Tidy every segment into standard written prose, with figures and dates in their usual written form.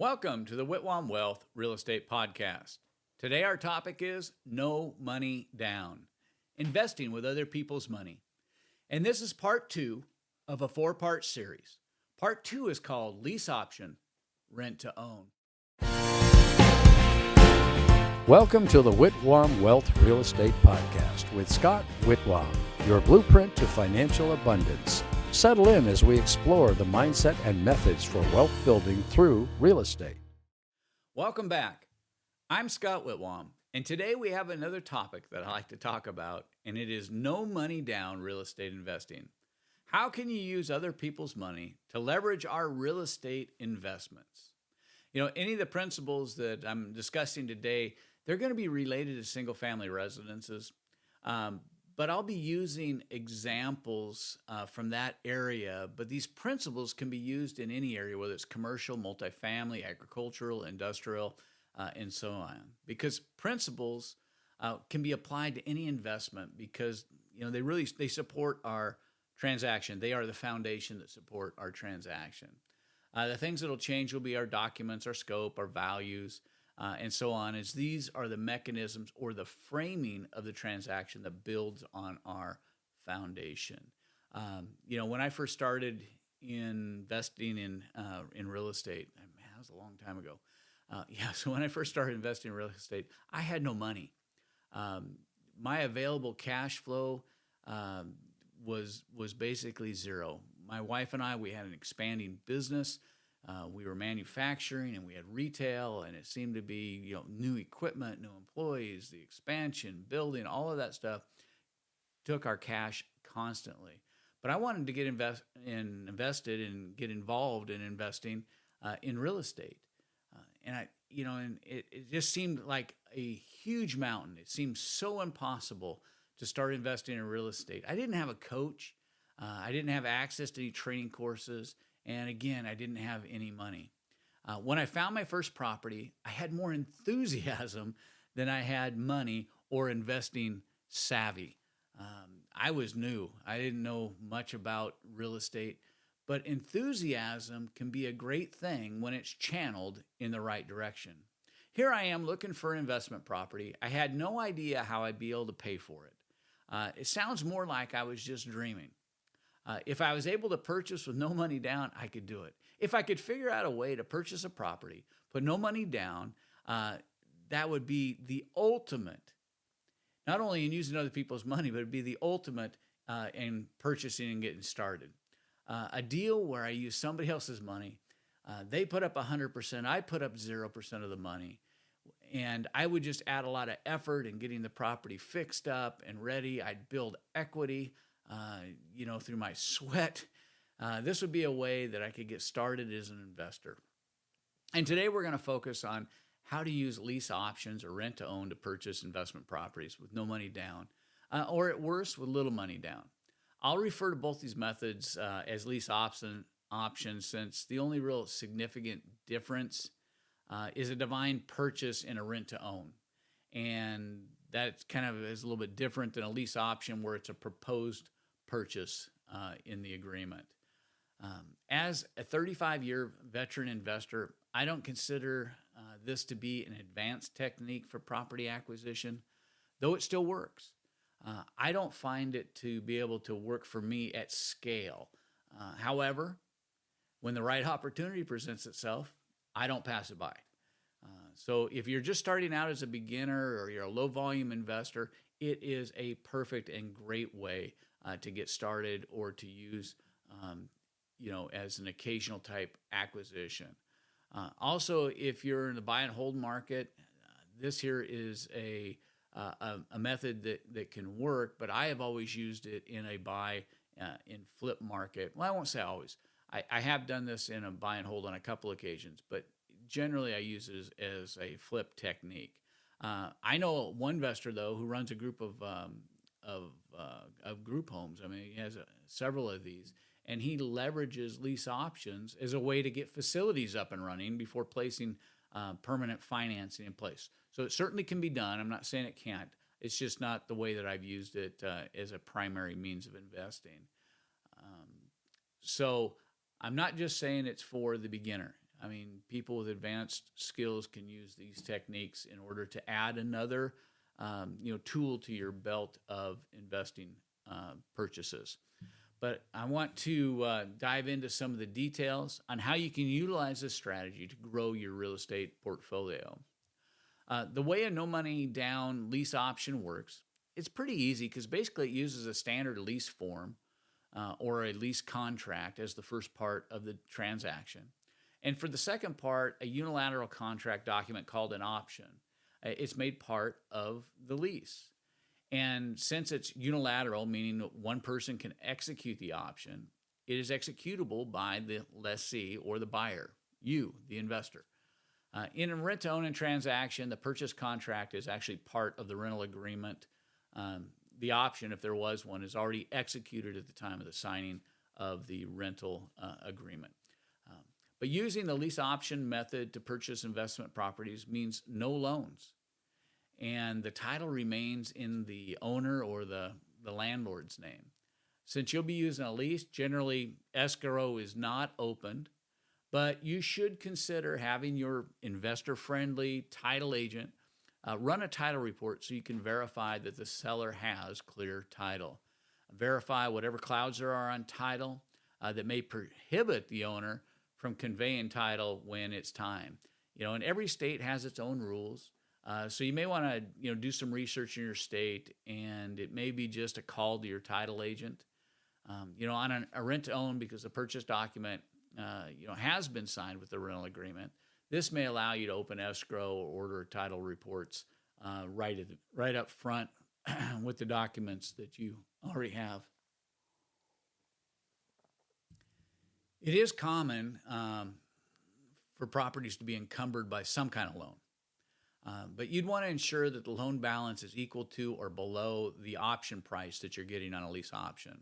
Welcome to the Whitwam Wealth Real Estate Podcast. Today our topic is no money down, investing with other people's money. And this is part 2 of a 4-part series. Part 2 is called Lease Option, Rent to Own. Welcome to the Whitwam Wealth Real Estate Podcast with Scott Whitwam, your blueprint to financial abundance. Settle in as we explore the mindset and methods for wealth building through real estate. Welcome back. I'm Scott Whitwam, and today we have another topic that I like to talk about, and it is no money down real estate investing. How can you use other people's money to leverage our real estate investments? You know, any of the principles that I'm discussing today, they're going to be related to single-family residences, but I'll be using examples from that area. But these principles can be used in any area, whether it's commercial, multifamily, agricultural, industrial, and so on. Because principles can be applied to any investment because they support our transaction. They are the foundation that support our transaction. The things that will change will be our documents, our scope, our values, and so on, as these are the mechanisms or the framing of the transaction that builds on our foundation. When I first started investing in real estate, man, that was a long time ago. So when I first started investing in real estate, I had no money. My available cash flow was basically zero. My wife and I, we had an expanding business. We were manufacturing and we had retail, and it seemed to be, new equipment, new employees, the expansion, building, all of that stuff took our cash constantly. But I wanted to get invested and get involved in investing in real estate. And it just seemed like a huge mountain. It seemed so impossible to start investing in real estate. I didn't have a coach. I didn't have access to any training courses. And again, I didn't have any money. When I found my first property, I had more enthusiasm than I had money or investing savvy. I was new. I didn't know much about real estate, but enthusiasm can be a great thing when it's channeled in the right direction. Here I am looking for an investment property. I had no idea how I'd be able to pay for it. It sounds more like I was just dreaming. If I was able to purchase with no money down, I could do it. If I could figure out a way to purchase a property, put no money down, that would be the ultimate, not only in using other people's money, but it'd be the ultimate in purchasing and getting started. A deal where I use somebody else's money, they put up 100%, I put up 0% of the money, and I would just add a lot of effort in getting the property fixed up and ready. I'd build equity. Through my sweat. This would be a way that I could get started as an investor. And today we're going to focus on how to use lease options or rent to own to purchase investment properties with no money down, or at worst with little money down. I'll refer to both these methods as lease options, since the only real significant difference is a divine purchase in a rent to own. And that kind of is a little bit different than a lease option where it's a proposed purchase in the agreement. As a 35-year veteran investor, I don't consider this to be an advanced technique for property acquisition, though it still works. I don't find it to be able to work for me at scale. However, when the right opportunity presents itself, I don't pass it by. So if you're just starting out as a beginner or you're a low volume investor, it is a perfect and great way to get started or to use, as an occasional type acquisition. Also, if you're in the buy and hold market, this here is a method that can work, but I have always used it in a buy and flip market. Well, I won't say always. I have done this in a buy and hold on a couple occasions, but generally I use it as a flip technique. I know one investor, though, who runs a group of group homes. I mean, he has several of these, and he leverages lease options as a way to get facilities up and running before placing permanent financing in place. So it certainly can be done. I'm not saying it can't. It's just not the way that I've used it as a primary means of investing. So I'm not just saying it's for the beginner. I mean, people with advanced skills can use these techniques in order to add another, tool to your belt of investing purchases. But I want to dive into some of the details on how you can utilize this strategy to grow your real estate portfolio. The way a no money down lease option works, it's pretty easy because basically it uses a standard lease form or a lease contract as the first part of the transaction. And for the second part, a unilateral contract document called an option. It's made part of the lease. And since it's unilateral, meaning that one person can execute the option, it is executable by the lessee or the buyer, you, the investor. In a rent-to-own transaction, the purchase contract is actually part of the rental agreement. The option, if there was one, is already executed at the time of the signing of the rental agreement. But using the lease option method to purchase investment properties means no loans, and the title remains in the owner or the landlord's name. Since you'll be using a lease, generally escrow is not opened, but you should consider having your investor-friendly title agent run a title report so you can verify that the seller has clear title. Verify whatever clouds there are on title that may prohibit the owner from conveying title when it's time. And every state has its own rules. So you may want to, do some research in your state, and it may be just a call to your title agent. On a rent-to-own, because the purchase document, has been signed with the rental agreement. This may allow you to open escrow or order title reports right up front with the documents that you already have. It is common for properties to be encumbered by some kind of loan. But you'd want to ensure that the loan balance is equal to or below the option price that you're getting on a lease option.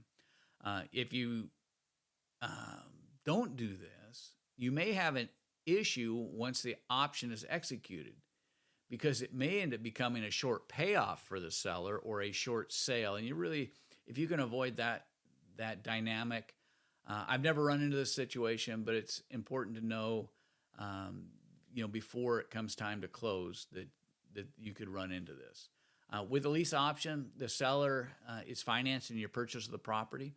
If you don't do this, you may have an issue once the option is executed, because it may end up becoming a short payoff for the seller or a short sale. And if you can avoid that dynamic, I've never run into this situation, but it's important to know, before it comes time to close, that you could run into this. With a lease option, the seller is financing your purchase of the property.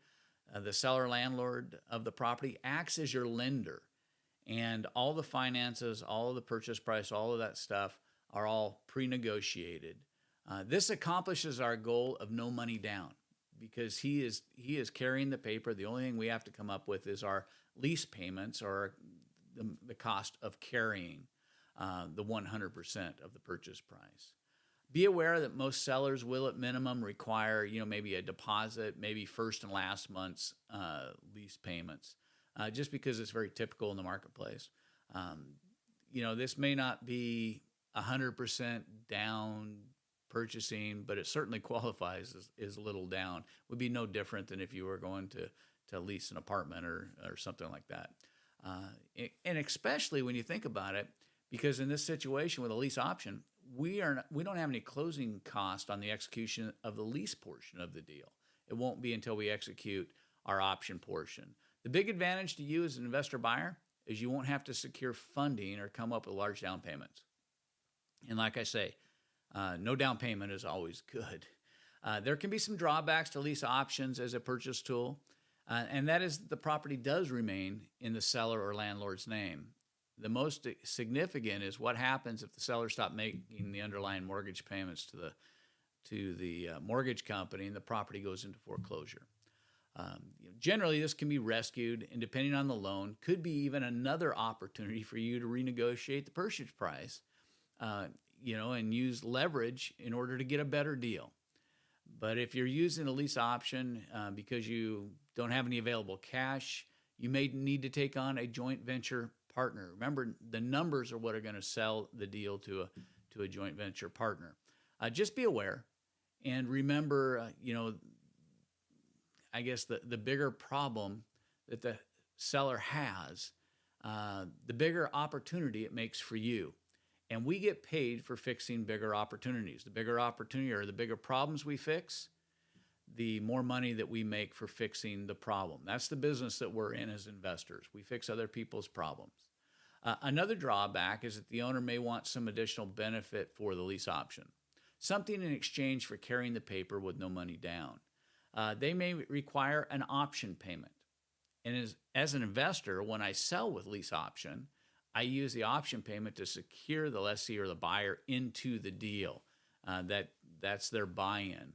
The seller landlord of the property acts as your lender, and all the finances, all of the purchase price, all of that stuff are all pre-negotiated. This accomplishes our goal of no money down, because he is carrying the paper. The only thing we have to come up with is our lease payments, or the cost of carrying the 100% of the purchase price. Be aware that most sellers will at minimum require, maybe a deposit, maybe first and last month's lease payments, just because it's very typical in the marketplace. This may not be 100% down purchasing, but it certainly qualifies as little down. Would be no different than if you were going to lease an apartment or something like that. And especially when you think about it, because in this situation with a lease option, we don't have any closing cost on the execution of the lease portion of the deal. It won't be until we execute our option portion. The big advantage to you as an investor buyer is you won't have to secure funding or come up with large down payments. And like I say, no down payment is always good. There can be some drawbacks to lease options as a purchase tool, and that is the property does remain in the seller or landlord's name. The most significant is what happens if the seller stopped making the underlying mortgage payments to the mortgage company and the property goes into foreclosure. Generally, this can be rescued, and depending on the loan, could be even another opportunity for you to renegotiate the purchase price, and use leverage in order to get a better deal. But if you're using a lease option because you don't have any available cash, you may need to take on a joint venture partner. Remember, the numbers are what are going to sell the deal to a joint venture partner. Just be aware, and remember, I guess the bigger problem that the seller has, the bigger opportunity it makes for you. And we get paid for fixing bigger opportunities. The bigger opportunity, or the bigger problems we fix, the more money that we make for fixing the problem. That's the business that we're in as investors. We fix other people's problems. Another drawback is that the owner may want some additional benefit for the lease option, something in exchange for carrying the paper with no money down. They may require an option payment. And as an investor, when I sell with lease option, I use the option payment to secure the lessee or the buyer into the deal. That's their buy-in.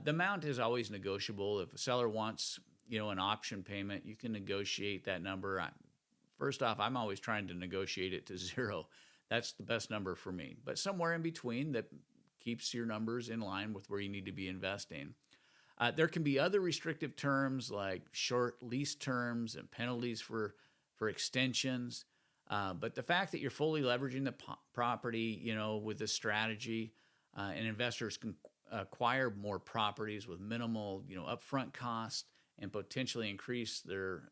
The amount is always negotiable. If a seller wants, an option payment, you can negotiate that number. First off, I'm always trying to negotiate it to zero. That's the best number for me. But somewhere in between that keeps your numbers in line with where you need to be investing. There can be other restrictive terms like short lease terms and penalties for extensions. But the fact that you're fully leveraging the property, with this strategy, and investors can acquire more properties with minimal, upfront cost and potentially increase their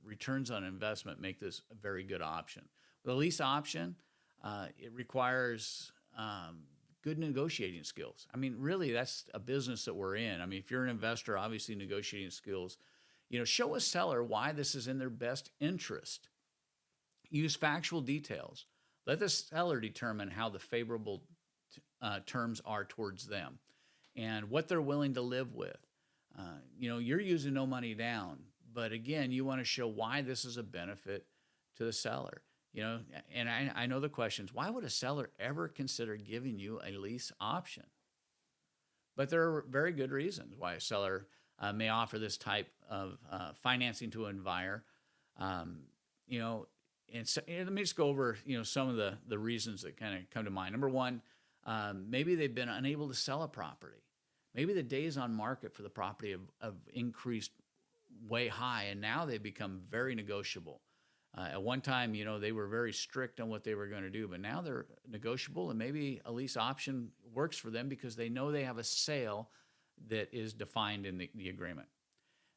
returns on investment, make this a very good option. With a lease option, it requires good negotiating skills. I mean, really, that's a business that we're in. I mean, if you're an investor, obviously negotiating skills, show a seller why this is in their best interest. Use factual details. Let the seller determine how the favorable terms are towards them and what they're willing to live with. You're using no money down, but again, you want to show why this is a benefit to the seller. And I know the questions, why would a seller ever consider giving you a lease option? But there are very good reasons why a seller may offer this type of financing to an buyer. And so, let me just go over, some of the reasons that kind of come to mind. Number one, maybe they've been unable to sell a property. Maybe the days on market for the property have increased way high, and now they've become very negotiable. At one time, they were very strict on what they were going to do, but now they're negotiable, and maybe a lease option works for them because they know they have a sale that is defined in the agreement.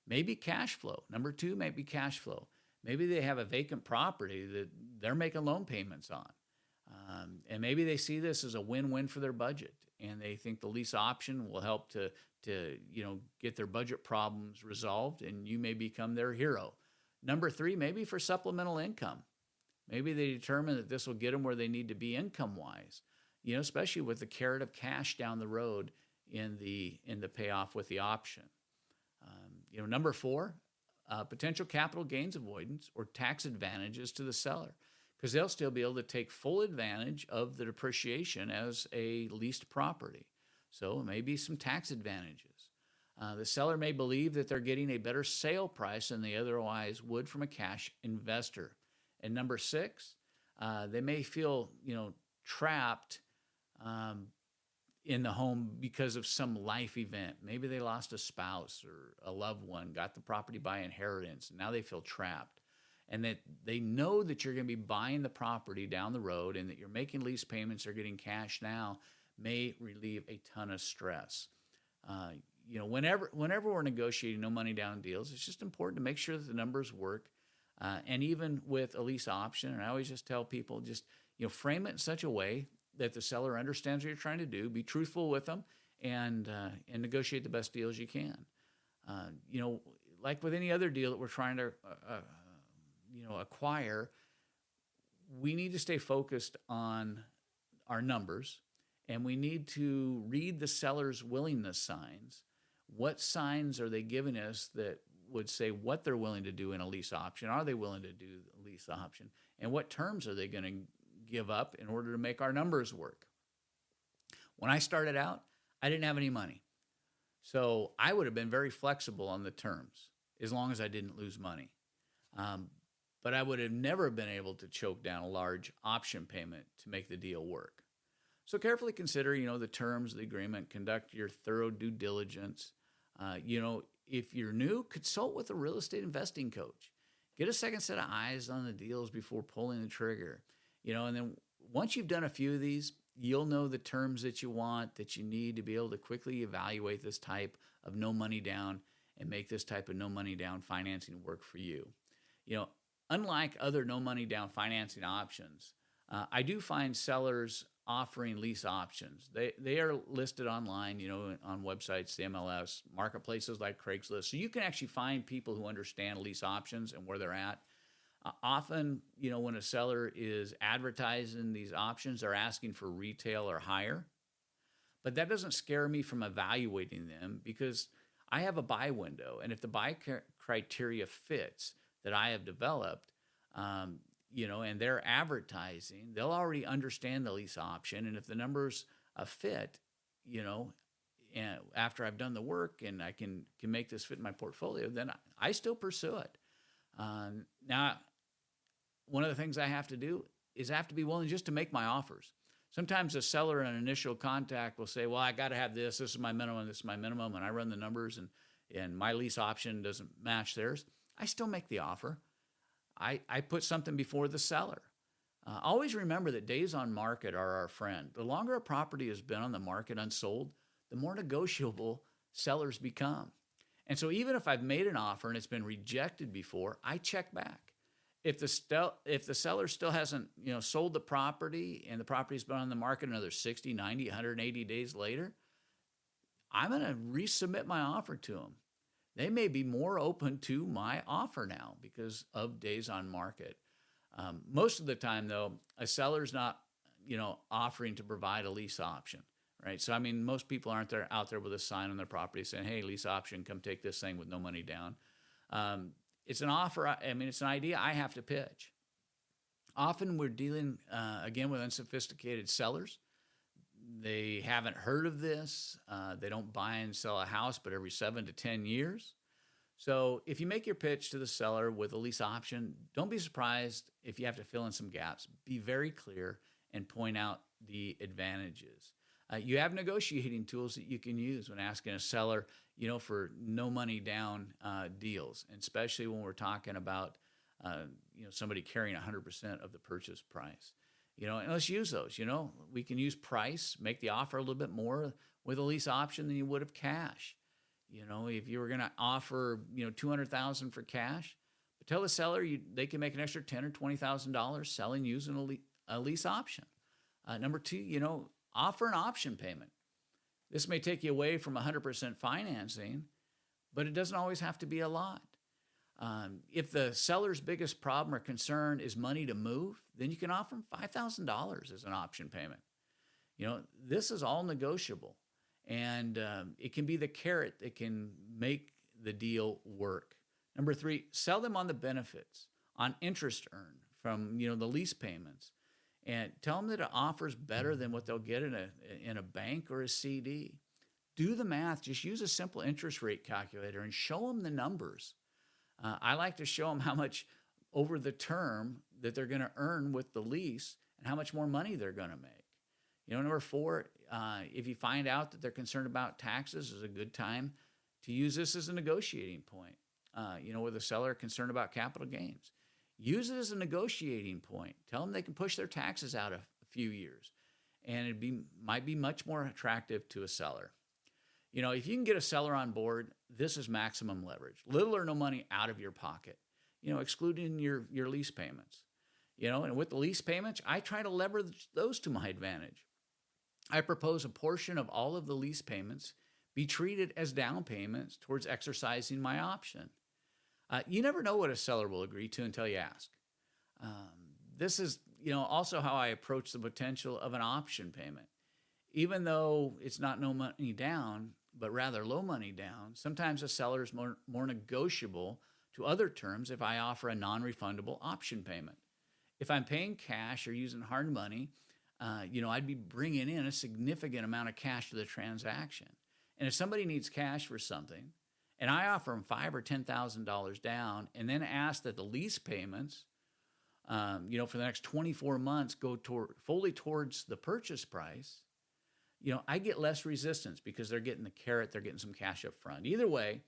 Maybe cash flow. Number two, maybe cash flow. Maybe they have a vacant property that they're making loan payments on. And maybe they see this as a win-win for their budget, and they think the lease option will help to get their budget problems resolved, and you may become their hero. Number three, maybe for supplemental income. Maybe they determine that this will get them where they need to be income-wise, especially with the carrot of cash down the road in the payoff with the option. Number four, potential capital gains avoidance or tax advantages to the seller, because they'll still be able to take full advantage of the depreciation as a leased property. So maybe some tax advantages. The seller may believe that they're getting a better sale price than they otherwise would from a cash investor. And number six, they may feel, trapped in the home because of some life event. Maybe they lost a spouse or a loved one, got the property by inheritance, and now they feel trapped. And that they know that you're going to be buying the property down the road and that you're making lease payments or getting cash now may relieve a ton of stress. Whenever we're negotiating no money down deals, it's just important to make sure that the numbers work. And even with a lease option, and I always just tell people, just frame it in such a way that the seller understands what you're trying to do. Be truthful with them, and negotiate the best deals you can. Like with any other deal that we're trying to acquire, we need to stay focused on our numbers, and we need to read the seller's willingness signs. What signs are they giving us that would say what they're willing to do in a lease option? Are they willing to do a lease option? And what terms are they going to give up in order to make our numbers work? When I started out, I didn't have any money. So I would have been very flexible on the terms as long as I didn't lose money. But I would have never been able to choke down a large option payment to make the deal work. So carefully consider, the terms of the agreement, conduct your thorough due diligence. If you're new, consult with a real estate investing coach. Get a second set of eyes on the deals before pulling the trigger. And then once you've done a few of these, you'll know the terms that you want, that you need to be able to quickly evaluate this type of no money down and make this type of no money down financing work for you. Unlike other no money down financing options, I do find sellers offering lease options. They are listed online, on websites, the MLS, marketplaces like Craigslist. So you can actually find people who understand lease options and where they're at. Often, when a seller is advertising these options, they're asking for retail or higher. But that doesn't scare me from evaluating them because I have a buy window. And if the buy criteria fits that I have developed, and they're advertising, they'll already understand the lease option. And if the numbers fit, and after I've done the work and I can make this fit in my portfolio, then I still pursue it. Now, one of the things I have to do is I have to be willing just to make my offers. Sometimes a seller in an initial contact will say, well, I got to have this. This is my minimum. This is my minimum. And I run the numbers and my lease option doesn't match theirs. I still make the offer. I put something before the seller. Always remember that days on market are our friend. The longer a property has been on the market unsold, the more negotiable sellers become. And so even if I've made an offer and it's been rejected before, I check back. If the seller still hasn't, sold the property and the property's been on the market another 60, 90, 180 days later, I'm going to resubmit my offer to them. They may be more open to my offer now because of days on market. Most of the time, though, a seller's not, offering to provide a lease option, right? So, most people aren't out there with a sign on their property saying, hey, lease option, come take this thing with no money down. It's an offer. It's an idea I have to pitch. Often we're dealing, again, with unsophisticated sellers. They haven't heard of this. They don't buy and sell a house, but every 7 to 10 years. So if you make your pitch to the seller with a lease option, don't be surprised if you have to fill in some gaps. Be very clear and point out the advantages. You have negotiating tools that you can use when asking a seller, for no money down deals, and especially when we're talking about, somebody carrying 100% of the purchase price. And let's use those. We can use price, make the offer a little bit more with a lease option than you would have cash. If you were going to offer, $200,000 for cash, but tell the seller they can make an extra $10,000 or $20,000 selling using a lease option. Number two, offer an option payment. This may take you away from 100% financing, but it doesn't always have to be a lot. If the seller's biggest problem or concern is money to move, then you can offer them $5,000 as an option payment. This is all negotiable, and it can be the carrot that can make the deal work. Number three, sell them on the benefits, on interest earned from the lease payments, and tell them that it offers better than what they'll get in a bank or a CD. Do the math. Just use a simple interest rate calculator and show them the numbers. I like to show them how much over the term that they're going to earn with the lease and how much more money they're going to make. Number four, if you find out that they're concerned about taxes, is a good time to use this as a negotiating point. With a seller concerned about capital gains. Use it as a negotiating point. Tell them they can push their taxes out a few years, and might be much more attractive to a seller. If you can get a seller on board, this is maximum leverage. Little or no money out of your pocket, excluding your lease payments. And with the lease payments, I try to leverage those to my advantage. I propose a portion of all of the lease payments be treated as down payments towards exercising my option. You never know what a seller will agree to until you ask. This is, also how I approach the potential of an option payment. Even though it's not no money down, but rather low money down, sometimes a seller is more negotiable to other terms if I offer a non-refundable option payment. If I'm paying cash or using hard money, I'd be bringing in a significant amount of cash to the transaction. And if somebody needs cash for something, and I offer them $5,000 or $10,000 down, and then ask that the lease payments, for the next 24 months go fully towards the purchase price, I get less resistance because they're getting the carrot, they're getting some cash up front. Either way,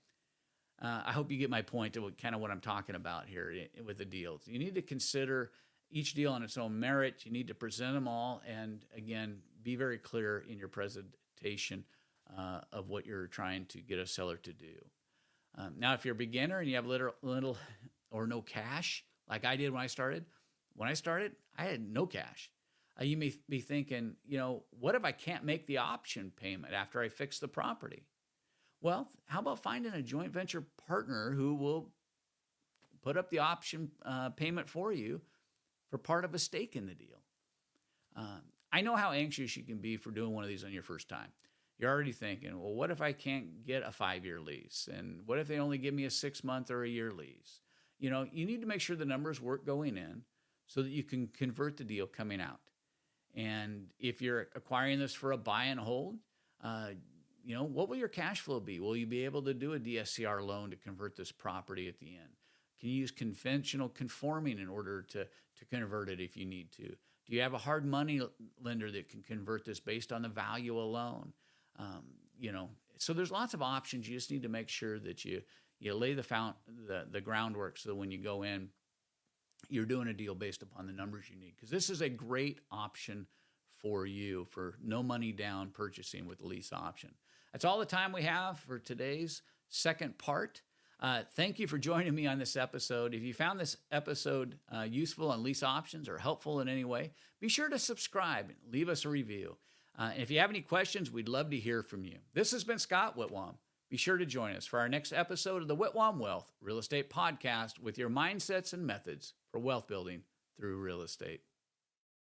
I hope you get my point of kind of what I'm talking about here with the deals. You need to consider each deal on its own merit. You need to present them all, and again, be very clear in your presentation of what you're trying to get a seller to do. Now, if you're a beginner and you have little or no cash, like I did when I started, I had no cash. You may be thinking, what if I can't make the option payment after I fix the property? Well, how about finding a joint venture partner who will put up the option payment for you for part of a stake in the deal. I know how anxious you can be for doing one of these on your first time. You're already thinking, well, what if I can't get a 5-year lease? And what if they only give me a 6-month or a year lease? You need to make sure the numbers work going in so that you can convert the deal coming out. And if you're acquiring this for a buy and hold, what will your cash flow be? Will you be able to do a DSCR loan to convert this property at the end? Can you use conventional conforming in order to convert it if you need to? Do you have a hard money lender that can convert this based on the value alone? So there's lots of options. You just need to make sure that you lay the groundwork so that when you go in, you're doing a deal based upon the numbers you need. Because this is a great option for you for no money down purchasing with the lease option. That's all the time we have for today's second part. Thank you for joining me on this episode. If you found this episode useful on lease options or helpful in any way, be sure to subscribe and leave us a review. And if you have any questions, we'd love to hear from you. This has been Scott Whitwam. Be sure to join us for our next episode of the Whitwam Wealth Real Estate Podcast with your mindsets and methods for wealth building through real estate.